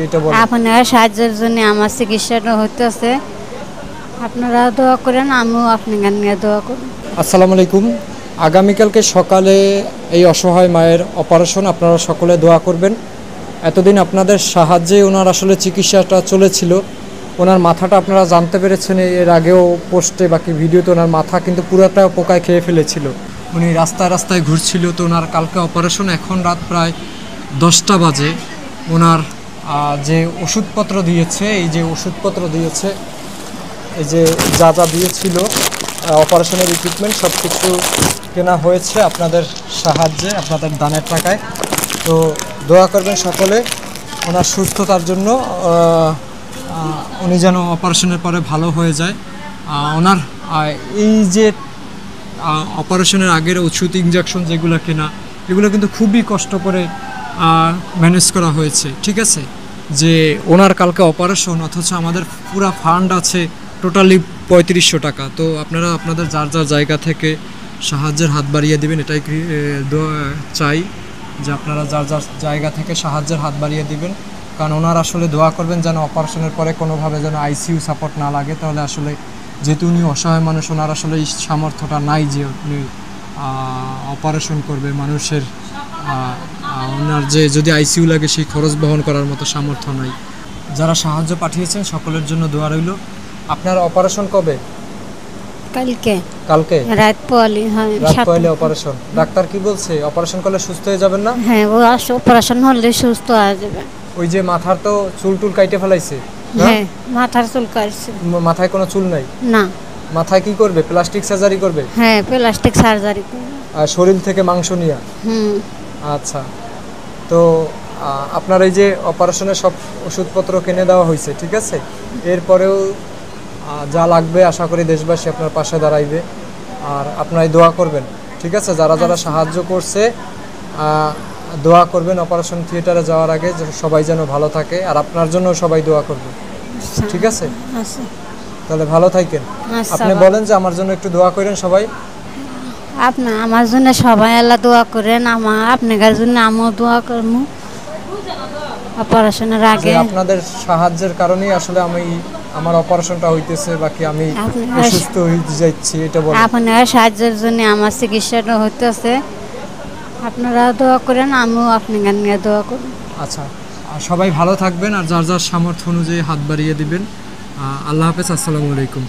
এটা বলেন। আপনারা সাহায্যের জন্য আমার চিকিৎসাটা হইতেছে, আপনারা দোয়া করেন, আমিও আপনাকে নিয়ে দোয়া করি। আসসালামু আলাইকুম। আগামীকালকে সকালে এই অসহায় মায়ের অপারেশন, আপনারা সকলে দোয়া করবেন। এতদিন আপনাদের সাহায্যে ওনার আসলে চিকিৎসাটা চলেছিল। ওনার মাথাটা আপনারা জানতে পেরেছেন এর আগেও পোস্টে বাকি ভিডিওতে, ওনার মাথা কিন্তু পুরোটা পোকায় খেয়ে ফেলেছিল। উনি রাস্তায় রাস্তায় ঘুরছিল। তো ওনার কালকে অপারেশন, এখন রাত প্রায় 10টা বাজে। ওনার যে ওষুধপত্র দিয়েছে, এই যে ওষুধপত্র দিয়েছে, এই যে যা যা দিয়েছিল অপারেশনের ইকুইপমেন্ট সব কিছু কেনা হয়েছে আপনাদের সাহায্যে, আপনাদের দানের টাকায়। তো দোয়া করবেন সকলে ওনার সুস্থতার জন্য, উনি যেন অপারেশনের পরে ভালো হয়ে যায়। ওনার এই যে অপারেশনের আগের ওষুধ ইনজেকশন যেগুলো কেনা, এগুলো কিন্তু খুবই কষ্ট করে ম্যানেজ করা হয়েছে। ঠিক আছে, যে ওনার কালকে অপারেশন, অথচ আমাদের পুরা ফান্ড আছে টোটালি 3500 টাকা। তো আপনারা আপনাদের যার যার জায়গা থেকে সাহায্যের হাত বাড়িয়ে দিবেন, এটাই চাই যে আপনারা যার যার জায়গা থেকে সাহায্যের হাত বাড়িয়ে দিবেন। কারণ ওনার আসলে দোয়া করবেন যেন অপারেশনের পরে কোনোভাবে যেন আইসিইউ সাপোর্ট না লাগে। তাহলে আসলে যেহেতু উনি অসহায় মানুষ, ওনার আসলে এই সামর্থ্যটা নাই যে উনি অপারেশন করবে মানুষের, ওনার যে যদি আইসিইউ লাগে সেই খরচ বহন করার মতো সামর্থ্য নাই। যারা সাহায্য পাঠিয়েছেন সকলের জন্য দোয়া রইল। আপনার অপারেশন কবে? কালকে রাত পয়লি, হ্যাঁ, রাত পয়লে অপারেশন। ডাক্তার কি বলছে? অপারেশন করলে সুস্থ হয়ে যাবেন না? হ্যাঁ, ও অপারেশন হলে সুস্থ হয়ে যাবে। ওই যে মাথার তো চুল টুল কাইটে ফেলাইছে। হ্যাঁ, মাথার চুল কাটছে। মাথায় কোনো চুল নাই? না। মাথায় কি করবে? প্লাস্টিক সার্জারি করবে? হ্যাঁ, প্লাস্টিক সার্জারি করবে। আর শরীর থেকে মাংস নিয়ে? আচ্ছা। তো আপনার এই যে অপারেশনের সব ওষুধপত্র কিনে দেওয়া হয়েছে, ঠিক আছে? এরপরেও যা লাগবে আশা করি দেশবাসী আপনার পাশে দাঁড়াইবে। আর আপনারাই দোয়া করবেন, ঠিক আছে? যারা যারা সাহায্য করছে দোয়া করবেন অপারেশন থিয়েটারে যাওয়ার আগে, সবাই যেন ভালো থাকে। আর আপনার জন্য সবাই দোয়া করবে, ঠিক আছে? তাহলে ভালো থাকেন। আপনি বলেন যে আমার জন্য একটু দোয়া করেন সবাই। আমার জন্য সবাই আল্লাহ দোয়া করেন, আপনার জন্য আমিও দোয়া করবো অপারেশনের আগে। আপনাদের সাহায্যের কারণেই আসলে আমার অপারেশনটা হইতেছে, বাকি আমি সুস্থ হয়ে যাচ্ছি। এটা বলেন। আপনারা সাহায্যের জন্য আমার চিকিৎসাটা হইতেছে, আপনারা দোয়া করেন, আমিও আপনাকে নিয়ে দোয়া করব। আচ্ছা, সবাই ভালো থাকবেন আর যার যার সামর্থ্য অনুযায়ী হাত বাড়িয়ে দিবেন। আল্লাহ হাফেজ। আসসালামু আলাইকুম।